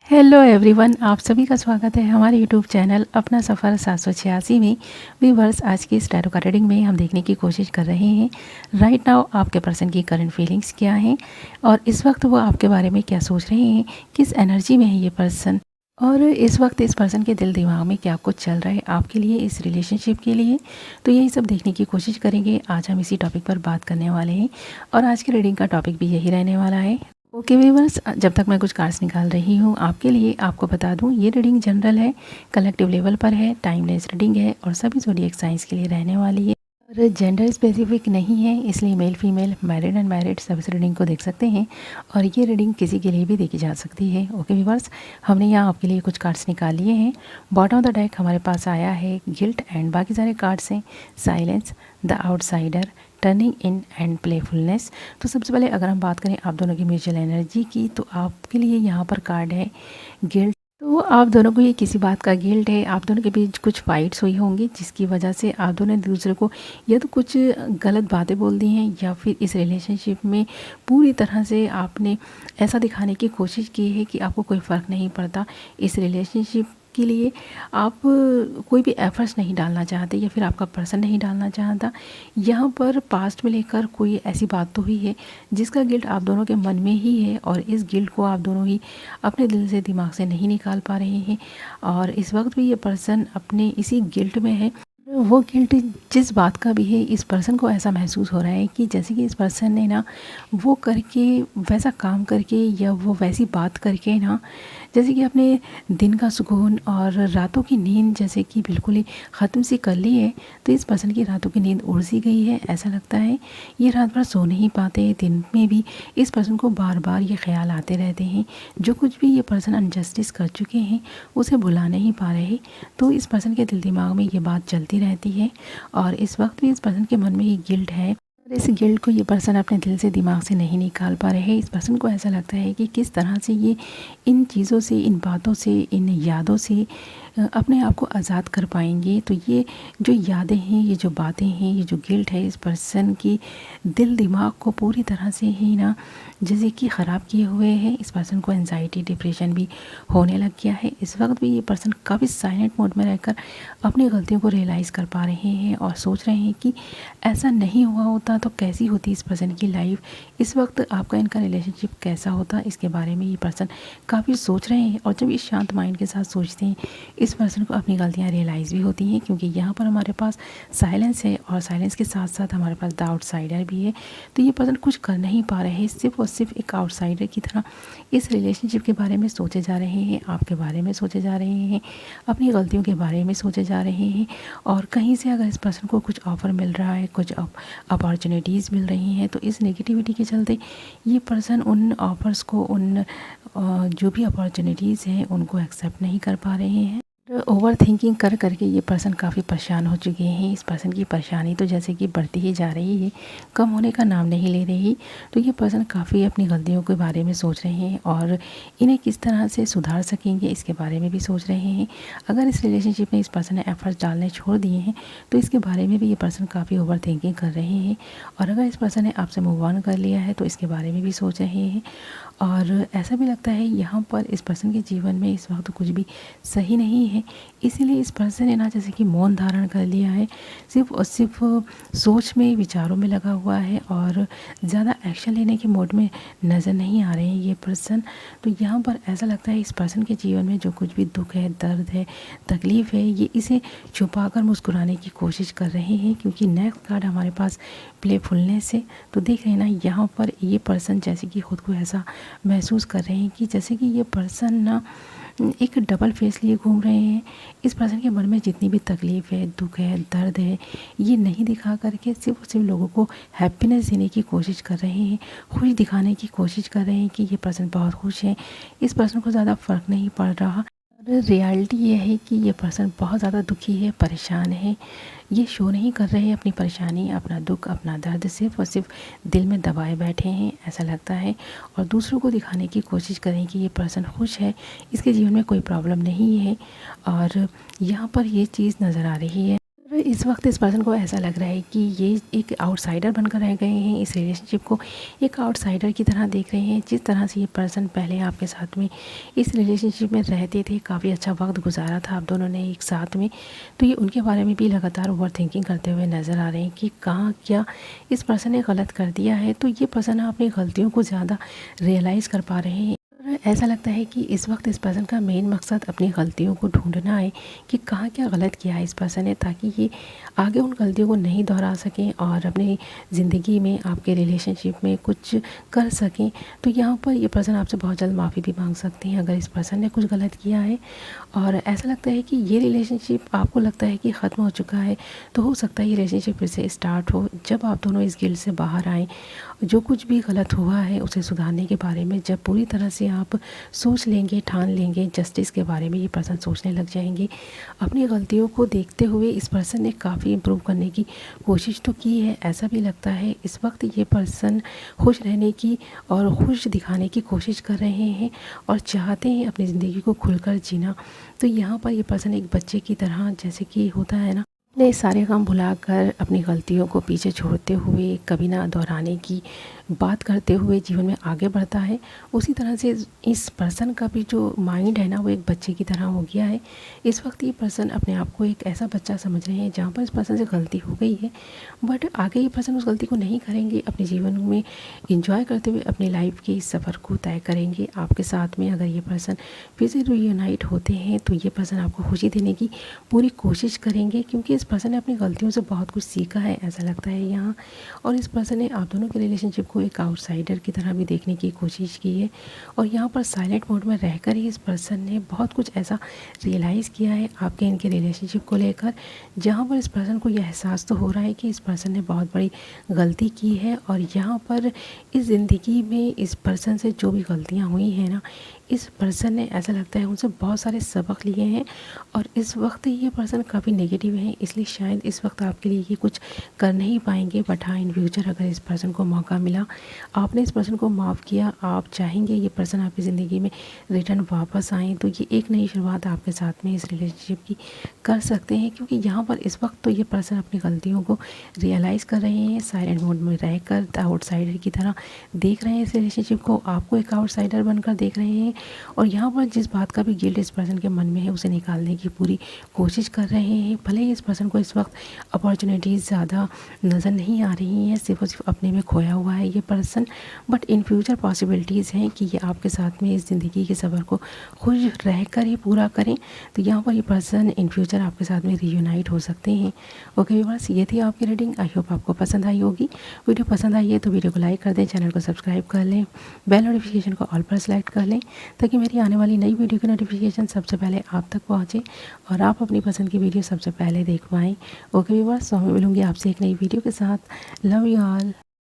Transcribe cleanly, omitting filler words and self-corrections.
Hello everyone, आप सभी का स्वागत है हमारे यूट्यूब चैनल अपना सफ़र 786 में। व्यूअर्स, आज की इस टैरो कार्ड रीडिंग में हम देखने की कोशिश कर रहे हैं राइट नाउ आपके पर्सन की करंट फीलिंग्स क्या हैं और इस वक्त वो आपके बारे में क्या सोच रहे हैं, किस एनर्जी में है ये पर्सन और इस वक्त इस पर्सन के दिल दिमाग में क्या कुछ चल रहा है आपके लिए, इस रिलेशनशिप के लिए। तो यही सब देखने की कोशिश करेंगे। आज हम इसी टॉपिक पर बात करने वाले हैं और आज की रीडिंग का टॉपिक भी यही रहने वाला है। ओके व्यूअर्स, जब तक मैं कुछ कार्ड्स निकाल रही हूँ आपके लिए, आपको बता दूँ ये रीडिंग जनरल है, कलेक्टिव लेवल पर है, टाइमलेस रीडिंग है और सभी ज़ोडिएक साइंस के लिए रहने वाली है और जेंडर स्पेसिफिक नहीं है, इसलिए male female married and married सब इस रीडिंग को देख सकते हैं और ये रीडिंग किसी के लिए भी देखी जा सकती है। ओके व्यूअर्स, हमने यहाँ आपके लिए कुछ कार्ड्स निकाल लिए हैं। बॉटम ऑफ द डेक हमारे पास आया है गिल्ट एंड बाकी सारे कार्ड्स हैं silence, the outsider, turning in and playfulness. तो सबसे पहले अगर हम बात करें आप दोनों की म्यूचुअल एनर्जी की, तो आपके लिए यहाँ पर कार्ड है गिल्ट। तो आप दोनों को ये किसी बात का गिल्ट है, आप दोनों के बीच कुछ फाइट्स हुई होंगी जिसकी वजह से आप दोनों एक दूसरे को या तो कुछ गलत बातें बोल दी हैं या फिर इस रिलेशनशिप में पूरी तरह से आपने ऐसा दिखाने की कोशिश की है कि आपको कोई फ़र्क नहीं पड़ता। इस रिलेशनशिप के लिए आप कोई भी एफर्ट्स नहीं डालना चाहते या फिर आपका पर्सन नहीं डालना चाहता। यहाँ पर पास्ट में लेकर कोई ऐसी बात तो हुई है जिसका गिल्ट आप दोनों के मन में ही है और इस गिल्ट को आप दोनों ही अपने दिल से दिमाग से नहीं निकाल पा रहे हैं और इस वक्त भी ये पर्सन अपने इसी गिल्ट में है। वो गिल्ट जिस बात का भी है, इस पर्सन को ऐसा महसूस हो रहा है कि जैसे कि इस पर्सन ने ना वो करके, वैसा काम करके या वो वैसी बात करके ना, जैसे कि अपने दिन का सुकून और रातों की नींद जैसे कि बिल्कुल ही ख़त्म सी कर ली है। तो इस पर्सन की रातों की नींद उड़ सी गई है, ऐसा लगता है ये रात भर सो नहीं पाते। दिन में भी इस पर्सन को बार बार ये ख्याल आते रहते हैं, जो कुछ भी ये पर्सन अनजस्टिस कर चुके हैं उसे भुला नहीं पा रहे। तो इस पर्सन के दिल दिमाग में ये बात चलती रहती है और इस वक्त भी इस पर्सन के मन में ये गिल्ट है और इस गिल्ट को ये पर्सन अपने दिल से दिमाग से नहीं निकाल पा रहे हैं। इस पर्सन को ऐसा लगता है कि किस तरह से ये इन चीज़ों से, इन बातों से, इन यादों से अपने आप को आज़ाद कर पाएंगे। तो ये जो यादें हैं, ये जो बातें हैं, ये जो गिल्ट है, इस पर्सन की दिल दिमाग को पूरी तरह से ही ना जैसे कि ख़राब किए हुए हैं। इस पर्सन को एंजाइटी, डिप्रेशन भी होने लग गया है। इस वक्त भी ये पर्सन काफ़ी साइलेंट मोड में रहकर अपनी गलतियों को रियलाइज़ कर पा रहे हैं और सोच रहे हैं कि ऐसा नहीं हुआ होता तो कैसी होती इस पर्सन की लाइफ, इस वक्त आपका इनका रिलेशनशिप कैसा होता, इसके बारे में ये पर्सन काफ़ी सोच रहे हैं। और जब इस शांत माइंड के साथ सोचते हैं, इस पर्सन को अपनी गलतियाँ रियलाइज़ भी होती हैं, क्योंकि यहाँ पर हमारे पास साइलेंस है और साइलेंस के साथ साथ हमारे पास द आउटसाइडर भी है। तो ये पर्सन कुछ कर नहीं पा रहे हैं, सिर्फ और सिर्फ एक आउटसाइडर की तरह इस रिलेशनशिप के बारे में सोचे जा रहे हैं, आपके बारे में सोचे जा रहे हैं, अपनी गलतियों के बारे में सोचे जा रहे हैं। और कहीं से अगर इस पर्सन को कुछ ऑफ़र मिल रहा है, कुछ अपॉर्चुनिटीज़ मिल रही हैं, तो इस नेगेटिविटी के चलते ये पर्सन उन ऑफ़र्स को, उन जो भी अपॉर्चुनिटीज़ हैं उनको एक्सेप्ट नहीं कर पा रहे हैं। ओवर थिंकिंग कर करके ये पर्सन काफ़ी परेशान हो चुके हैं। इस पर्सन की परेशानी तो जैसे कि बढ़ती ही जा रही है, कम होने का नाम नहीं ले रही। तो ये पर्सन काफ़ी अपनी गलतियों के बारे में सोच रहे हैं और इन्हें किस तरह से सुधार सकेंगे इसके बारे में भी सोच रहे हैं। अगर इस रिलेशनशिप में इस पर्सन ने एफर्ट्स डालने छोड़ दिए हैं तो इसके बारे में भी ये पर्सन काफ़ी ओवर थिंकिंग कर रहे हैं। और अगर इस पर्सन ने आपसे मूव ऑन कर लिया है तो इसके बारे में भी सोच रहे हैं। और ऐसा भी लगता है यहाँ पर इस पर्सन के जीवन में इस वक्त कुछ भी सही नहीं है, इसीलिए इस पर्सन ने ना जैसे कि मौन धारण कर लिया है, सिर्फ और सिर्फ सोच में, विचारों में लगा हुआ है और ज़्यादा एक्शन लेने के मोड में नज़र नहीं आ रहे हैं ये पर्सन। तो यहाँ पर ऐसा लगता है इस पर्सन के जीवन में जो कुछ भी दुख है, दर्द है, तकलीफ़ है, ये इसे छुपाकर मुस्कुराने की कोशिश कर रहे हैं। क्योंकि नेक्स्ट कार्ड हमारे पास प्लेफुलनेस है। तो देख रहे हैं ना, यहाँ पर ये पर्सन जैसे कि खुद को ऐसा महसूस कर रहे हैं कि जैसे कि ये पर्सन ना एक डबल फेस लिए घूम रहे हैं। इस पर्सन के मन में जितनी भी तकलीफ़ है, दुख है, दर्द है, ये नहीं दिखा करके सिर्फ और सिर्फ लोगों को हैप्पीनेस देने की कोशिश कर रहे हैं, खुश दिखाने की कोशिश कर रहे हैं कि ये पर्सन बहुत खुश है। इस पर्सन को ज़्यादा फ़र्क नहीं पड़ रहा। रियलिटी ये है कि ये पर्सन बहुत ज़्यादा दुखी है, परेशान है। ये शो नहीं कर रहे हैं अपनी परेशानी, अपना दुख, अपना दर्द, सिर्फ और सिर्फ दिल में दबाए बैठे हैं ऐसा लगता है। और दूसरों को दिखाने की कोशिश करें कि ये पर्सन खुश है, इसके जीवन में कोई प्रॉब्लम नहीं है। और यहाँ पर ये चीज़ नज़र आ रही है। इस वक्त इस पर्सन को ऐसा लग रहा है कि ये एक आउटसाइडर बनकर रह गए हैं, इस रिलेशनशिप को एक आउटसाइडर की तरह देख रहे हैं। जिस तरह से ये पर्सन पहले आपके साथ में इस रिलेशनशिप में रहते थे, काफ़ी अच्छा वक्त गुजारा था आप दोनों ने एक साथ में, तो ये उनके बारे में भी लगातार ओवर थिंकिंग करते हुए नज़र आ रहे हैं कि कहाँ क्या इस पर्सन ने गलत कर दिया है। तो ये पर्सन अपनी गलतियों को ज़्यादा रियलाइज़ कर पा रहे हैं। ऐसा लगता है कि इस वक्त इस पर्सन का मेन मकसद अपनी गलतियों को ढूंढना है कि कहाँ क्या गलत किया है इस पर्सन ने, ताकि ये आगे उन गलतियों को नहीं दोहरा सकें और अपनी ज़िंदगी में आपके रिलेशनशिप में कुछ कर सकें। तो यहाँ पर ये पर्सन आपसे बहुत जल्द माफ़ी भी मांग सकते हैं अगर इस पर्सन ने कुछ गलत किया है। और ऐसा लगता है कि ये रिलेशनशिप आपको लगता है कि ख़त्म हो चुका है, तो हो सकता है ये रिलेशनशिप फिर से स्टार्ट हो जब आप दोनों इस गिल्ट से बाहर आएँ। जो कुछ भी गलत हुआ है उसे सुधारने के बारे में जब पूरी तरह से आप सोच लेंगे, ठान लेंगे, जस्टिस के बारे में ये पर्सन सोचने लग जाएंगे। अपनी गलतियों को देखते हुए इस पर्सन ने काफ़ी इम्प्रूव करने की कोशिश तो की है। ऐसा भी लगता है इस वक्त ये पर्सन खुश रहने की और खुश दिखाने की कोशिश कर रहे हैं और चाहते हैं अपनी ज़िंदगी को खुलकर जीना। तो यहाँ पर ये पर्सन एक बच्चे की तरह, जैसे कि होता है ना, अपने सारे काम भुलाकर अपनी गलतियों को पीछे छोड़ते हुए, कभी ना दोहराने की बात करते हुए जीवन में आगे बढ़ता है। उसी तरह से इस पर्सन का भी जो माइंड है ना, वो एक बच्चे की तरह हो गया है। इस वक्त ये पर्सन अपने आप को एक ऐसा बच्चा समझ रहे हैं जहाँ पर इस पर्सन से गलती हो गई है, बट आगे ये पर्सन उस गलती को नहीं करेंगे। अपने जीवन में इंजॉय करते हुए अपनी लाइफ के इस सफ़र को तय करेंगे आपके साथ में। अगर ये पर्सन फिर से रीयूनाइट होते हैं तो ये पर्सन आपको खुशी देने की पूरी कोशिश करेंगे, क्योंकि इस पर्सन ने अपनी गलतियों से बहुत कुछ सीखा है, ऐसा लगता है यहाँ। और इस पर्सन ने आप दोनों के रिलेशनशिप को एक आउटसाइडर की तरह भी देखने की कोशिश की है। और यहाँ पर साइलेंट मोड में रहकर ही इस पर्सन ने बहुत कुछ ऐसा रियलाइज़ किया है आपके इनके रिलेशनशिप को लेकर, जहाँ पर इस पर्सन को यह एहसास तो हो रहा है कि इस पर्सन ने बहुत बड़ी गलती की है। और यहाँ पर इस ज़िंदगी में इस पर्सन से जो भी गलतियाँ हुई हैं ना, इस पर्सन ने, ऐसा लगता है, उनसे बहुत सारे सबक लिए हैं। और इस वक्त ये पर्सन काफ़ी नेगेटिव है, इसलिए शायद इस वक्त आपके लिए ये कुछ कर नहीं पाएंगे। बट हाँ, इन फ्यूचर अगर इस पर्सन को मौका मिला, आपने इस पर्सन को माफ़ किया, आप चाहेंगे ये पर्सन आपकी ज़िंदगी में रिटर्न वापस आएँ, तो ये एक नई शुरुआत आपके साथ में इस रिलेशनशिप की कर सकते हैं। क्योंकि यहाँ पर इस वक्त तो ये पर्सन अपनी गलतियों को रियलाइज़ कर रहे हैं, साइलेंट मोड में रहकर आउटसाइडर की तरह देख रहे हैं इस रिलेशनशिप को, आपको एक आउटसाइडर बनकर देख रहे हैं। और यहाँ पर जिस बात का भी गिल्ट इस पर्सन के मन में है, उसे निकालने की पूरी कोशिश कर रहे हैं। भले ही इस पर्सन को इस वक्त अपॉर्चुनिटीज़ ज़्यादा नज़र नहीं आ रही हैं, सिर्फ और सिर्फ अपने में खोया हुआ है ये person, but in future possibilities हैं कि ये आपके साथ में इस ज़िंदगी के सफ़र को खुश रहकर ही पूरा करें। तो यहाँ पर ये पर्सन इन फ्यूचर आपके साथ में रीयूनाइट हो सकते हैं। ओके व्यूअर्स, ये थी आपकी रीडिंग। आई होप आपको पसंद आई होगी। वीडियो पसंद आई है तो वीडियो को लाइक कर दें, चैनल को सब्सक्राइब कर लें, बेल नोटिफिकेशन को ऑल पर सेलेक्ट कर लें, ताकि मेरी आने वाली नई वीडियो की नोटिफिकेशन सबसे पहले आप तक पहुँचे और आप अपनी पसंद की वीडियो सबसे पहले देख पाएँ। ओके व्यूअर्स, तो मैं मिलूँगी आपसे एक नई वीडियो के साथ। Love you all.